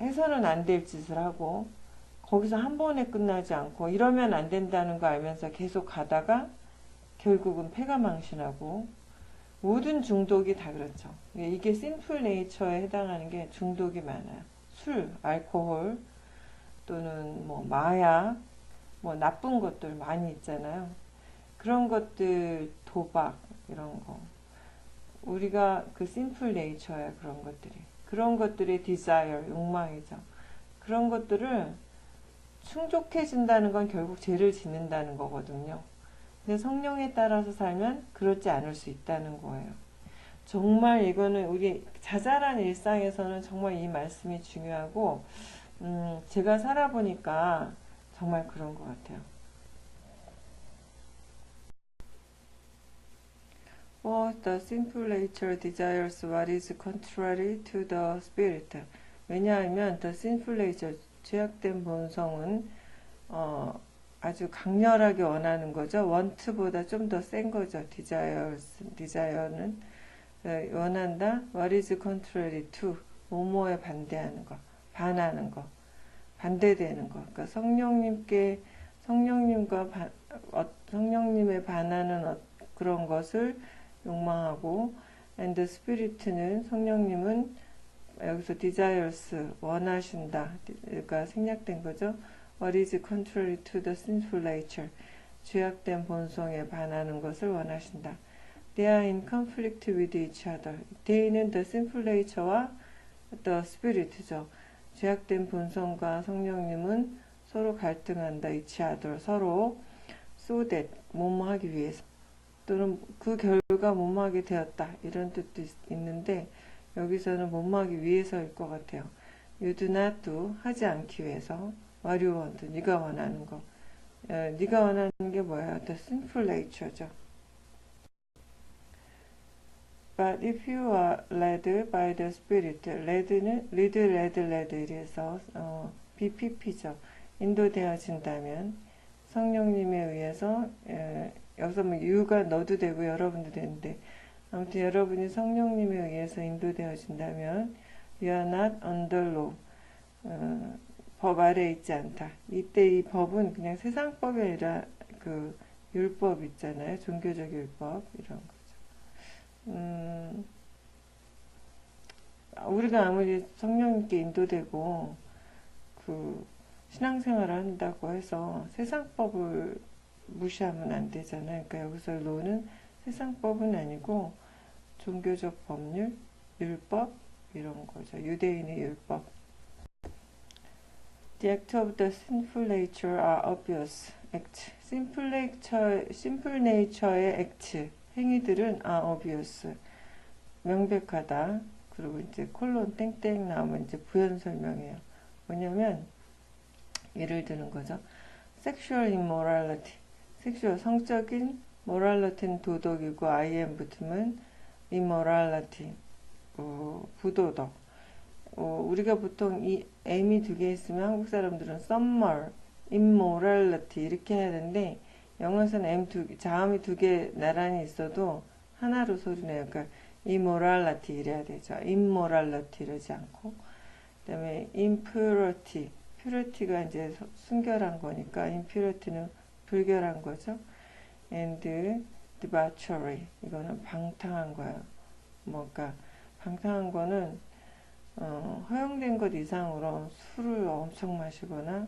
해서는 안 될 짓을 하고 거기서 한 번에 끝나지 않고 이러면 안 된다는 거 알면서 계속 가다가 결국은 폐가망신하고 모든 중독이 다 그렇죠. 이게 심플 네이처에 해당하는 게 중독이 많아요. 술, 알코올 또는 뭐 마약 뭐 나쁜 것들 많이 있잖아요. 그런 것들 도박 이런 거 우리가 그 심플 네이처야 그런 것들의 디자이어 욕망이죠. 그런 것들을 충족해진다는 건 결국 죄를 짓는다는 거거든요. 근데 성령에 따라서 살면 그렇지 않을 수 있다는 거예요. 정말 이거는 우리 자잘한 일상에서는 정말 이 말씀이 중요하고 제가 살아보니까 정말 그런 것 같아요. For the simple nature desires what is contrary to the spirit. 왜냐하면 the sinful nature, 죄악된 본성은 아주 강렬하게 원하는 거죠. want보다 좀 더 센 거죠. desire는 원한다. What is contrary to? 뭐뭐에 반대하는 거, 반하는 거, 반대되는 거. 그러니까 성령님에 반하는 그런 것을 욕망하고, and spirit는 성령님은 여기서 desires 원하신다. 그러니까 생략된 거죠. What is contrary to the sinful nature? 죄악된 본성에 반하는 것을 원하신다. They are in conflict with each other. They는 the sinful nature와 the spirit죠. 죄악된 본성과 성령님은 서로 갈등한다. each other. 서로 so that 뭐뭐하기 위해서 또는 그 결과 뭐뭐하게 되었다. 이런 뜻도 있는데 여기서는 뭐뭐하기 위해서일 것 같아요. You do not do 하지 않기 위해서 what you want 네가 원하는 거. 네가 원하는 게 뭐예요? The sinful nature죠. But if you are led by the Spirit, lead는 lead 이래서 BPP죠. 인도되어진다면 성령님에 의해서 여기서 뭐 you가 너도 되고 여러분도 되는데 아무튼 여러분이 성령님에 의해서 인도되어진다면 you are not under law. 법 아래에 있지 않다. 이때 이 법은 그냥 세상법이 아니라 그 율법 있잖아요. 종교적 율법 이런 거죠. 우리가 아무리 성령님께 인도되고 그 신앙생활을 한다고 해서 세상법을 무시하면 안 되잖아요. 그러니까 여기서 로는 세상법은 아니고 종교적 법률, 율법 이런 거죠. 유대인의 율법. The acts of the sinful nature are obvious. act. simple nature의 act, 행위들은 are obvious. 명백하다. 그리고 이제 콜론 땡땡 나오면 이제 부연 설명해요. 뭐냐면 예를 드는 거죠. sexual immorality. 섹슈얼 성적인 morality는 도덕이고 im 붙으면 immorality 부도덕. 우리가 보통 이 m이 두 개 있으면 한국 사람들은 썸멀, immorality 이렇게 해야 되는데 영어에서는 자음이 두 개 나란히 있어도 하나로 소리내요. 그러니까 immorality 이래야 되죠. immorality 이러지 않고. 그 다음에 impurity, purity가 이제 순결한 거니까 impurity는 불결한 거죠. and debauchery 이거는 방탕한 거예요. 그러니까 방탕한 거는 허용된 것 이상으로 술을 엄청 마시거나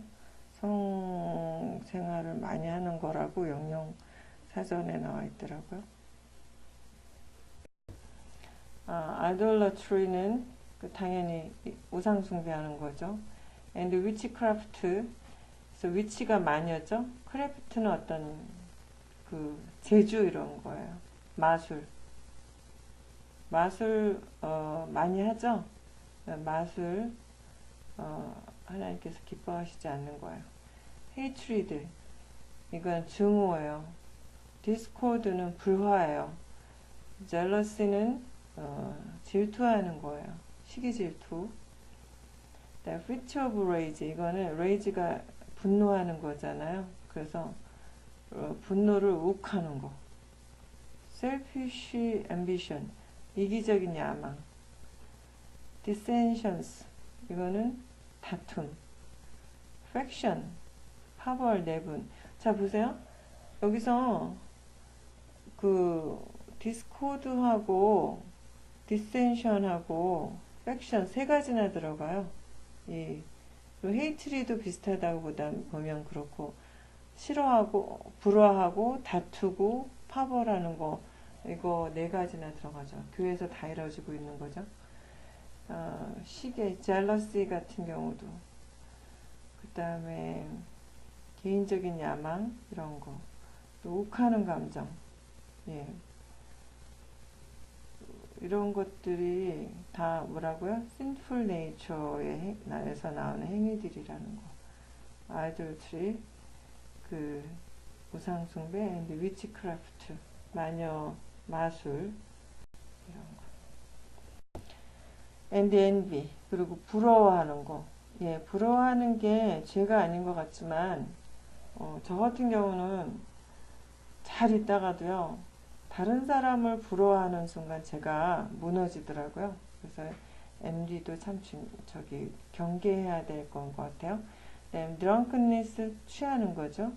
성생활을 많이 하는 거라고 영영 사전에 나와 있더라고요. idolatry는 당연히 우상 숭배하는 거죠. and witchcraft, 그래서 위치가 마녀죠. 크래프트는 어떤 그 제주 이런 거예요. 마술 많이 하죠. 마술 하나님께서 기뻐하시지 않는 거예요. hatred 이건 증오예요. discord는 불화예요. jealousy는 질투하는 거예요. 시기 질투. fit of rage 이거는 rage가 분노하는 거잖아요. 그래서 분노를 욱하는 거. selfish ambition 이기적인 야망. dissensions 이거는 다툼. faction 파벌 내분. 자 보세요. 여기서 그 디스코드하고 dissension하고 faction 세 가지나 들어가요. 헤이트리도 비슷하다고 보면 그렇고 싫어하고 불화하고 다투고 파벌하는 거 이거 네 가지나 들어가죠. 교회에서 다 이루어지고 있는 거죠. 시계, jealousy 같은 경우도 그 다음에 개인적인 야망 이런 거 또 욱하는 감정 이런 것들이 다 뭐라고요? sinful nature에서 나오는 행위들이라는 거. idolatry 그 우상숭배 and witchcraft 마녀 마술 이런 거. and envy 그리고 부러워하는 거. 부러워하는 게 죄가 아닌 것 같지만 저 같은 경우는 잘 있다가도요. 다른 사람을 부러워하는 순간 제가 무너지더라고요. 그래서 envy도 참 경계해야 될 건 것 같아요. drunkenness 취하는 거죠.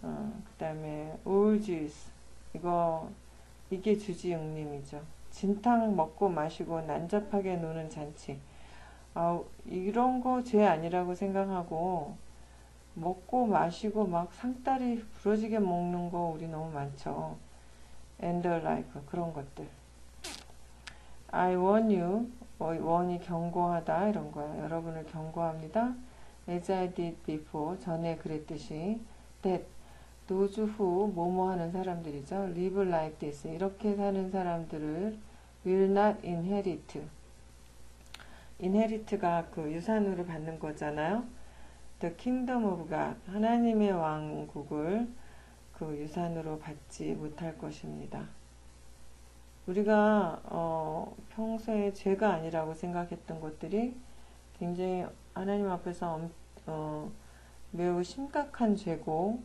그 다음에 orgies. 이게 주지응림이죠. 진탕 먹고 마시고 난잡하게 노는 잔치. 이런 거 죄 아니라고 생각하고, 먹고 마시고 막 상다리 부러지게 먹는 거 우리 너무 많죠. and the like, 그런 것들. I warn you, warn이 경고하다 이런 거야. 여러분을 경고합니다. As I did before, 전에 그랬듯이. That, those who, 뭐뭐 하는 사람들이죠. Live like this, 이렇게 사는 사람들을 will not inherit. inherit가 그 유산으로 받는 거잖아요. The kingdom of God, 하나님의 왕국을 그 유산으로 받지 못할 것입니다. 우리가 평소에 죄가 아니라고 생각했던 것들이 굉장히 하나님 앞에서 매우 심각한 죄고,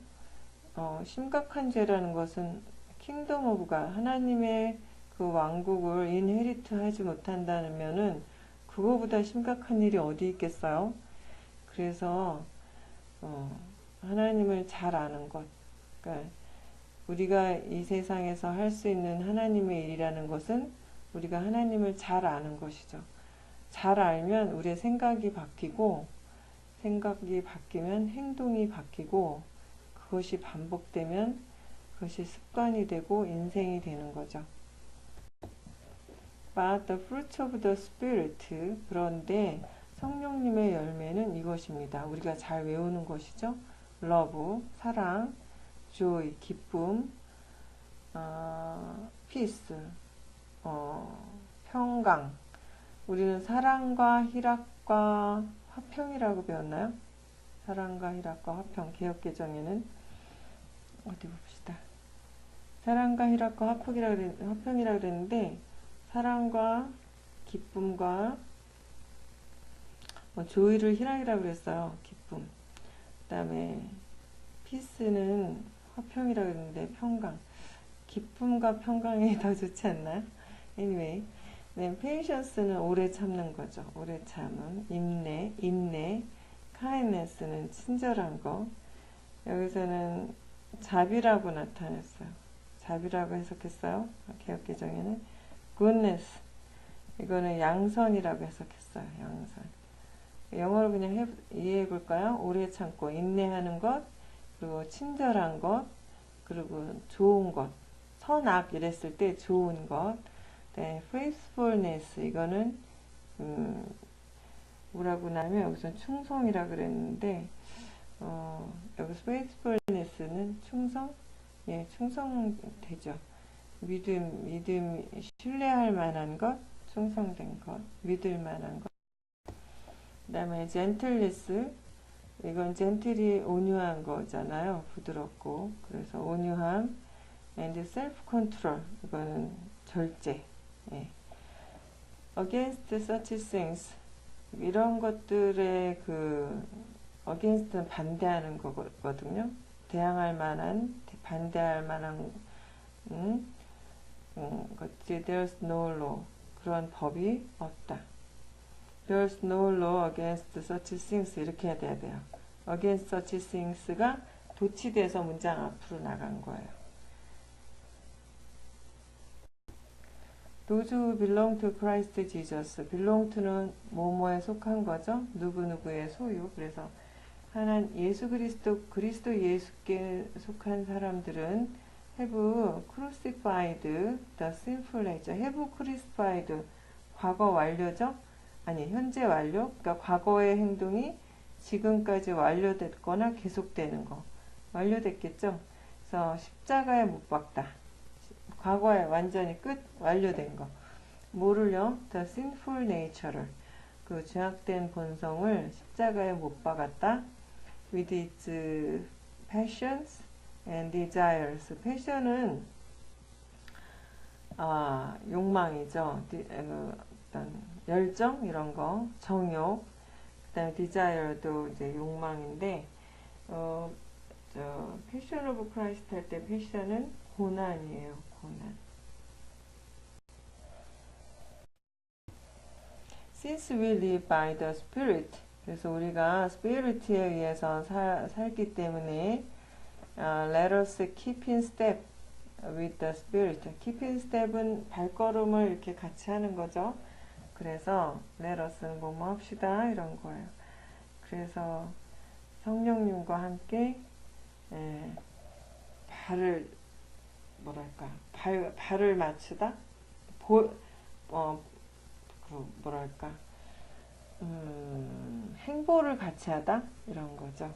심각한 죄라는 것은 킹덤 오브 갓, 하나님의 그 왕국을 인헤리트 하지 못한다면은 그거보다 심각한 일이 어디 있겠어요? 그래서 하나님을 잘 아는 것, 그러니까 우리가 이 세상에서 할 수 있는 하나님의 일이라는 것은 우리가 하나님을 잘 아는 것이죠. 잘 알면 우리의 생각이 바뀌고, 생각이 바뀌면 행동이 바뀌고, 그것이 반복되면 그것이 습관이 되고 인생이 되는 거죠. But the fruit of the Spirit, 그런데 성령님의 열매는 이것입니다. 우리가 잘 외우는 것이죠. Love, 사랑, joy, 기쁨, peace, 평강. 우리는 사랑과 희락과 화평이라고 배웠나요? 사랑과 희락과 화평. 개역개정에는 어디 봅시다. 사랑과 희락과 화평이라 그랬는데, 사랑과 기쁨과 조이를 희락이라고 그랬어요. 기쁨. 그 다음에 피스는 화평이라고 그랬는데 평강. 기쁨과 평강이 더 좋지 않나요? Anyway, 네, patience는 오래 참는 거죠. 오래 참음. 인내. kindness는 친절한 거. 여기서는 자비라고 나타냈어요. 자비라고 해석했어요. 개역개정에는 goodness. 이거는 양선이라고 해석했어요. 양선. 영어로 그냥 이해해 볼까요? 오래 참고 인내하는 것, 그리고 친절한 것, 그리고 좋은 것. 선악 이랬을 때 좋은 것. 네, faithfulness. 이거는 뭐라고 나면 여기서 충성이라 그랬는데 여기서 faithfulness는 충성? 예, 충성 되죠. 믿음, 신뢰할 만한 것, 충성된 것, 믿을 만한 것. 그 다음에 gentleness, 이건 젠틀이 온유한 거잖아요. 부드럽고. 그래서 온유함. and self-control, 이거는 절제. 예. against such things, 이런 것들의 against는 반대하는 거거든요. 대항할 만한, 반대할 만한 것이 there's no law, 그런 법이 없다. There's no law against such things, 이렇게 해야 돼요. against such things가 도치돼서 문장 앞으로 나간 거예요. Those who belong to Christ Jesus, belong to는 뭐뭐에 속한 거죠. 누구누구의 소유. 그래서 예수 그리스도 예수께 속한 사람들은 have crucified the sinful nature. have crucified, 과거 완료죠? 아니, 현재 완료. 그러니까 과거의 행동이 지금까지 완료됐거나 계속되는 거. 완료됐겠죠? 그래서 십자가에 못 박다. 과거에 완전히 완료된 거. 뭐를요? The sinful nature를, 그 죄악된 본성을 십자가에 못 박았다. With its passions and desires. 패션은 욕망이죠. 어떤 열정 이런 거, 정욕. 그다음에 desire도 이제 욕망인데, 패션 오브 크라이스트 할 때 패션은 고난이에요. 고난. Since we live by the Spirit, 그래서 우리가 Spirit에 의해서 살기 때문에 let us keep in step with the spirit. keep in step은 발걸음을 이렇게 같이 하는 거죠. 그래서 let us는 뭐뭐 합시다 이런 거예요. 그래서 성령님과 함께 발을 뭐랄까 발을 맞추다 뭐랄까 행보를 같이 하다 이런 거죠.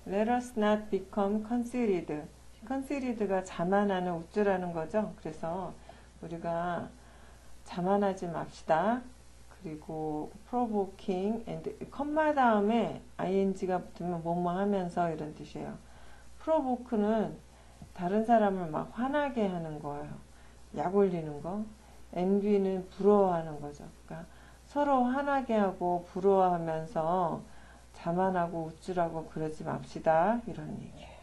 Let us not become conceited. conceited가 자만하는 우쭐하는 거죠. 그래서 우리가 자만하지 맙시다. 그리고 provoking and 컴마 다음에 ing가 붙으면 뭐뭐 하면서 이런 뜻이에요. provoke는 다른 사람을 막 화나게 하는 거예요. 약 올리는 거. envy는 부러워하는 거죠. 그러니까 서로 화나게 하고 부러워하면서 자만하고 우쭐하고 그러지 맙시다. 이런 얘기예요.